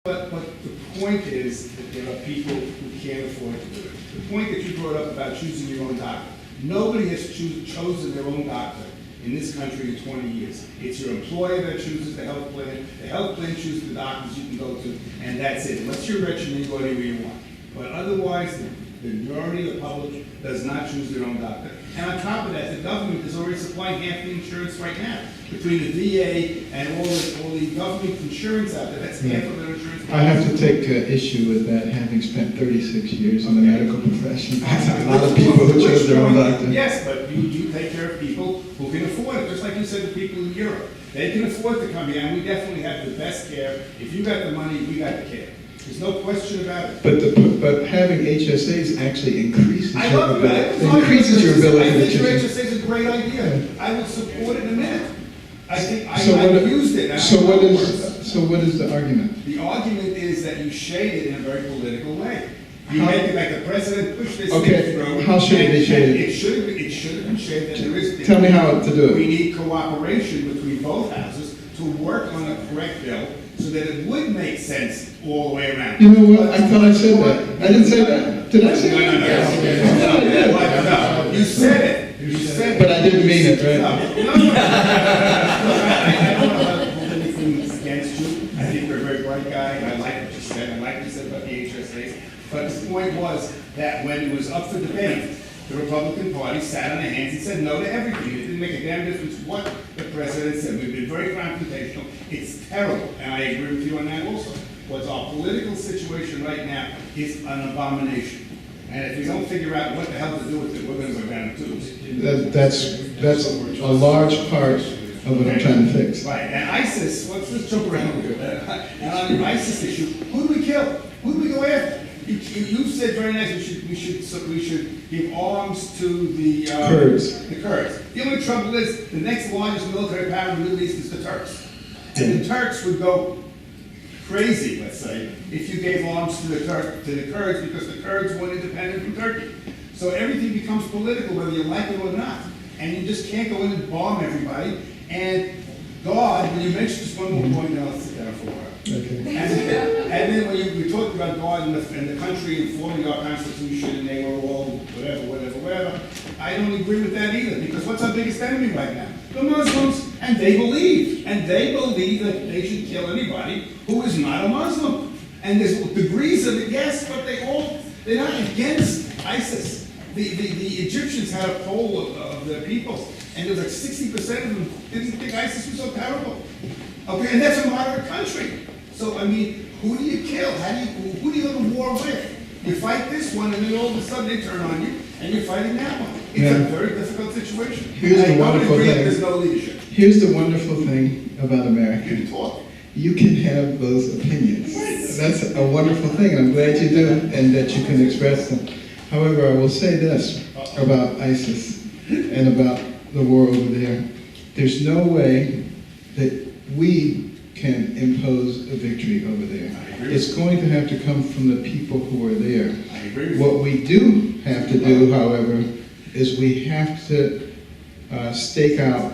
But the point is that there are people who can't afford to do it. The point that you brought up about choosing your own doctor. Nobody has chosen their own doctor in this country in 20 years. It's your employer that chooses the health plan. The health plan chooses the doctors you can go to, and that's it. Unless you're rich and you go anywhere you want. But otherwise, the majority of the public does not choose their own doctor. And on top of that, the government is already supplying half the insurance right now. Between the VA and all the government insurance out there, that's half of their insurance. I have to take issue with that, having spent 36 years in the medical profession. A lot of people who chose their own doctor. Yes, but you take care of people who can afford it, just like you said, the people in Europe. They can afford to come here, and we definitely have the best care. If you got the money, we got the care. There's no question about it. But having HSAs actually increases I your love ability. it. It increases your ability I to think your choose. HSA is a great idea. I will support it in a minute. I think I've used it. So what is the argument? The argument is that you shade it in a very political way. You make it like the president pushed this thing through. How should it be shaded? It should have been shaded. There is. Tell me how to do it. We need cooperation between both houses to work on a correct bill so that it would make sense all the way around. You know what? I thought I said that. I didn't say that. Did I say that? No. You said it. You said it. But I didn't mean it, right? No. I don't have anything against you. I think you're a very bright guy. I like what you said. I like what you said about the HSAs. But the point was that when it was up for debate, the Republican Party sat on their hands and said no to everything. It didn't make a damn difference what the president said. We've been very confrontational. It's terrible. And I agree with you on that also. What's our political situation right now is an abomination. And if we don't figure out what the hell to do with it, we're going to go down the tubes. That's a large part of what I'm trying to fix. Right. And ISIS, let's jump around a little bit. And on the ISIS issue, who do we kill? Who do we go after? You said very nice we should give arms to the Kurds. The Kurds. The only trouble is the next largest military power in the Middle East is the Turks. And the Turks would go crazy, let's say, if you gave arms to the Kurds, because the Kurds want independence from Turkey. So everything becomes political, whether you like it or not. And you just can't go in and bomb everybody. And God, when you mentioned this one more point, now let's sit down for a while. Okay. And then when we talked about God and the country and forming our Constitution, and they were all whatever, I don't agree with that either, because what's our biggest enemy right now? The Muslims, and they believe that they should kill anybody who is not a Muslim. And there's degrees of it, yes, but they're not against ISIS. The Egyptians had a poll of their people, and there was like 60% of them didn't think ISIS was so terrible. Okay, and that's a moderate country. So, I mean, who do you kill? Who do you go to war with? You fight this one, and then all of a sudden they turn on you, and you're fighting that one. It's a very difficult situation. Here's the wonderful thing. There's no leadership. Here's the wonderful thing about America. You can talk. You can have those opinions. That's a wonderful thing. I'm glad you do, and that you can express them. However, I will say this about ISIS and about the war over there. There's no way that we can impose a victory over there. It's going to have to come from the people who are there. What we do have to do, however, is we have to stake out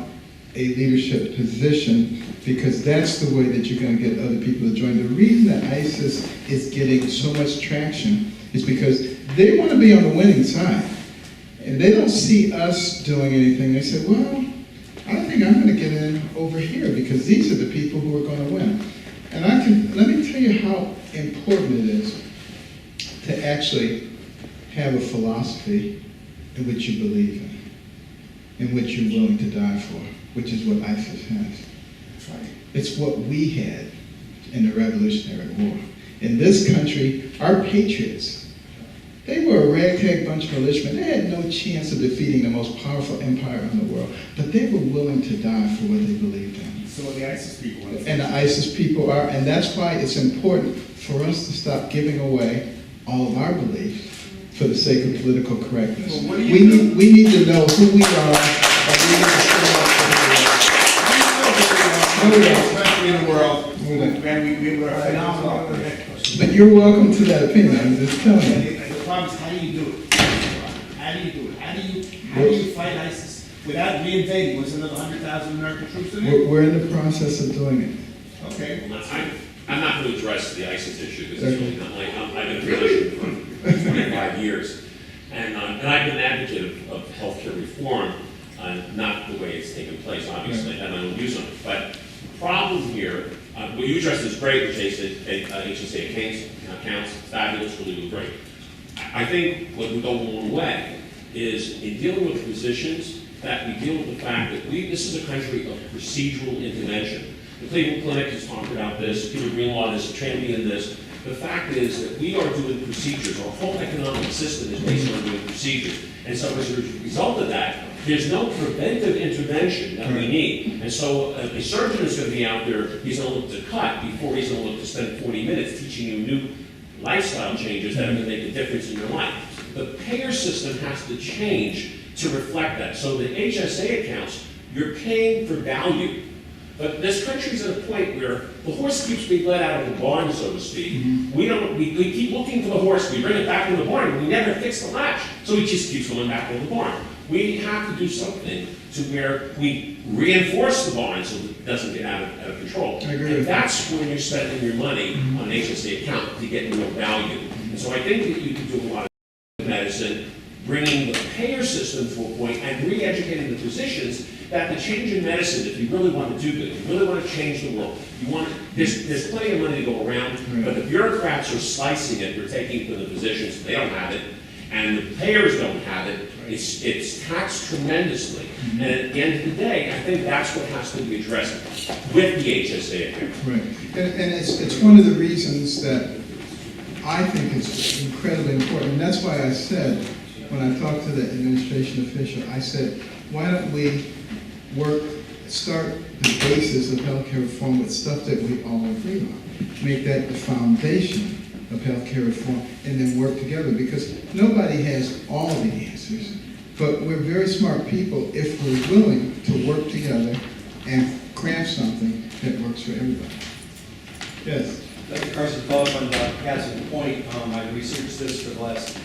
a leadership position, because that's the way that you're going to get other people to join. The reason that ISIS is getting so much traction is because they want to be on the winning side. And they don't see us doing anything. They say, well, I think I'm going to get in over here because these are the people who are going to win. And let me tell you how important it is to actually have a philosophy in which you believe in which you're willing to die for, which is what ISIS has. That's right. It's what we had in the Revolutionary War. In this country, our patriots, they were a ragtag bunch of militiamen. They had no chance of defeating the most powerful empire in the world, but they were willing to die for what they believed in. So are the ISIS people. And the ISIS people are, and that's why it's important for us to stop giving away all of our beliefs for the sake of political correctness. Well, we need to know who we are, and we need to stand up for who we are. Especially in the world, and we were phenomenal. But you're welcome to that opinion. I'm just telling you. The problem is, how do you do it? How do you do it? How do you fight ISIS without reinvading? Was another 100,000 American troops in there? We're in the process of doing it. Okay. I'm not going to address the ISIS issue because it's really not like I've been a physician for 25 years, and I've been an advocate of healthcare reform, not the way it's taken place, obviously, and I don't use them. But the problem here, what you addressed is great, which HSA accounts, fabulous, really great. I think what would go a long way is in dealing with physicians, that we deal with the fact that this is a country of procedural intervention. The Cleveland Clinic has talked about this, Peter Greenlaw is championing this. The fact is that we are doing procedures. Our whole economic system is based on doing procedures. And so as a result of that, there's no preventive intervention that we need. And so a surgeon is going to be out there, he's going to look to cut before he's going to look to spend 40 minutes teaching you new lifestyle changes that are going to make a difference in your life. The payer system has to change to reflect that. So the HSA accounts, you're paying for value. But this country's at a point where the horse keeps being let out of the barn, so to speak. We keep looking for the horse, we bring it back in the barn, and we never fix the latch. So he just keeps going back to the barn. We have to do something to where we reinforce the barn so that it doesn't get out of control. I agree and with that's when you're spending your money on an HSA account to get real value. And so I think that you can do a lot of medicine, bringing the payer system to a point and re-educating the physicians that the change in medicine, if you really want to do good, you really want to change the world, there's plenty of money to go around, but the bureaucrats are slicing it, they're taking it from the physicians, they don't have it, and the payers don't have it, it's taxed tremendously. And at the end of the day, I think that's what has to be addressed with the HSA account. Right, and it's one of the reasons that I think it's incredibly important, and that's why I said, when I talked to the administration official, I said, why don't we start the basis of healthcare reform with stuff that we all agree on. Make that the foundation of healthcare reform and then work together, because nobody has all the answers, but we're very smart people if we're willing to work together and craft something that works for everybody. Yes? Dr. Carson, follow up on Dr. Katz's point. I've researched this for the last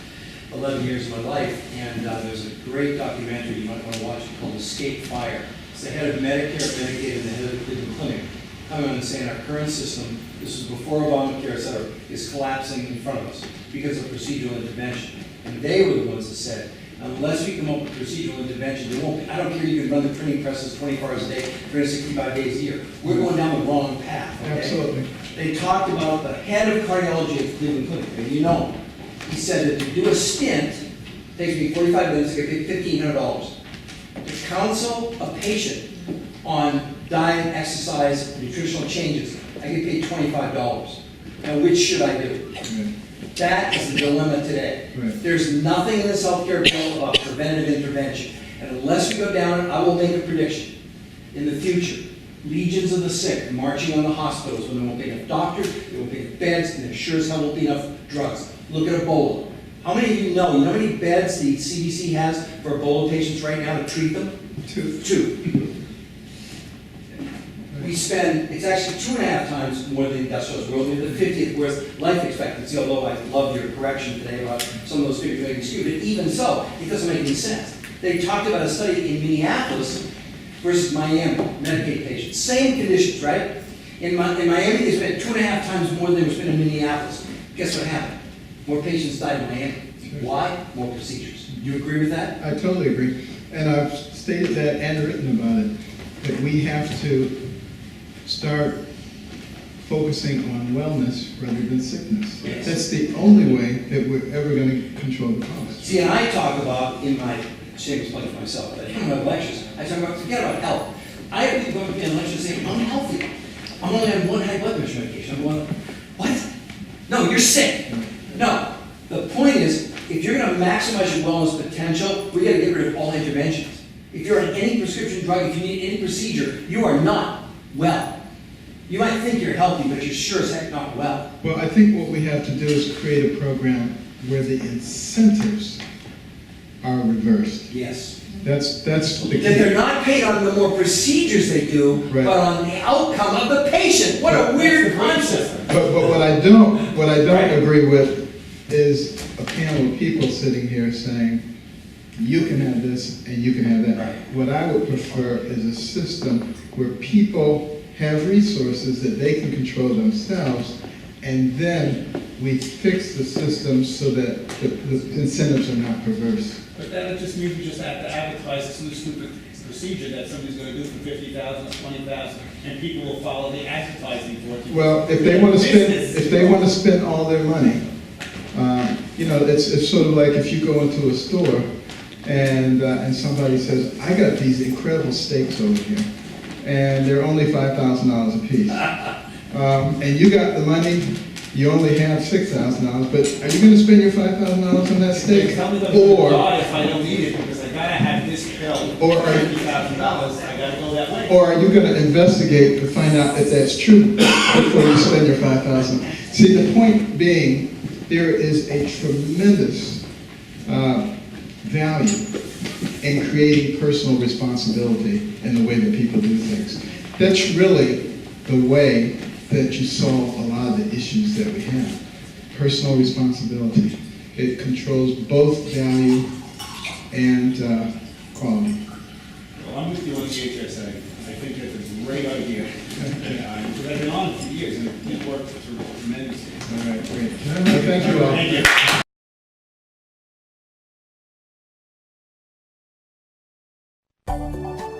11 years of my life, and there's a great documentary you might want to watch called Escape Fire. It's the head of Medicare, Medicaid, and the head of the Cleveland Clinic coming on and saying our current system, this is before Obamacare, et cetera, is collapsing in front of us because of procedural intervention. And they were the ones that said, unless we come up with procedural intervention, there won't be, I don't care, you can run the printing presses 24 hours a day, 365 days a year. We're going down the wrong path. Okay? Absolutely. They talked about the head of cardiology at the Cleveland Clinic, and you know him. He said that to do a stint takes me 45 minutes to get paid $1,500. To counsel a patient on diet, exercise, nutritional changes, I get paid $25. Now, which should I do? Right. That is the dilemma today. Right. There's nothing in this healthcare bill about preventative intervention. And unless we go down it, I will make a prediction. In the future, legions of the sick marching on the hospitals when there won't be enough doctors, there won't be enough beds, and there sure as hell won't be enough drugs. Look at Ebola. How many of you know how many beds the CDC has for Ebola patients right now to treat them? Two. We spend, it's actually 2.5 times more than the industrials. We're only the 50th worst life expectancy, although I love your correction today about some of those figures making skewed. But even so, it doesn't make any sense. They talked about a study in Minneapolis versus Miami, Medicaid patients. Same conditions, right? In Miami, they spent 2.5 times more than they were spending in Minneapolis. Guess what happened? More patients died in Miami. Why? More procedures. Do you agree with that? I totally agree. And I've stated that and written about it, that we have to start focusing on wellness rather than sickness. Yes. That's the only way that we're ever going to control the cost. See, and I talk about, in my shameless plug for myself, but in my lectures, I talk about, forget about health. I have people going to be in lectures saying, I'm healthy. I'm only on one high blood pressure medication. I'm going, what? No, you're sick. No. The point is, if you're going to maximize your wellness potential, we got to get rid of all interventions. If you're on any prescription drug, if you need any procedure, you are not well. You might think you're healthy, but you're sure as heck not well. Well, I think what we have to do is create a program where the incentives are reversed. Yes. That's the key. That they're not paid on the more procedures they do, Right. but on the outcome of the patient. What a weird concept. But what I don't agree with is a panel of people sitting here saying, you can have this and you can have that. Right. What I would prefer is a system where people have resources that they can control themselves, and then we fix the system so that the incentives are not perverse. But then it just means we just have to advertise some stupid procedure that somebody's gonna do for 50,000 or 20,000, and people will follow the advertising for it. Well, if they want to spend all their money, you know, it's sort of like if you go into a store and somebody says, I got these incredible steaks over here, and they're only $5,000 a piece. And you got the money, you only have $6,000, but are you going to spend your $5,000 on that steak? Tell me that if I don't need it, because I gotta have this bill, Or are- $50,000, I gotta go that way. Or are you going to investigate to find out if that's true before you spend your $5,000? See, the point being, there is a tremendous value in creating personal responsibility in the way that people do things. That's really the way that you solve a lot of the issues that we have. Personal responsibility. It controls both value and quality. Well, I'm with you on the HSA. I think that's a great idea. Because I've been on it for years, and it worked tremendously. All right, great. Well, thank you all. Thank you.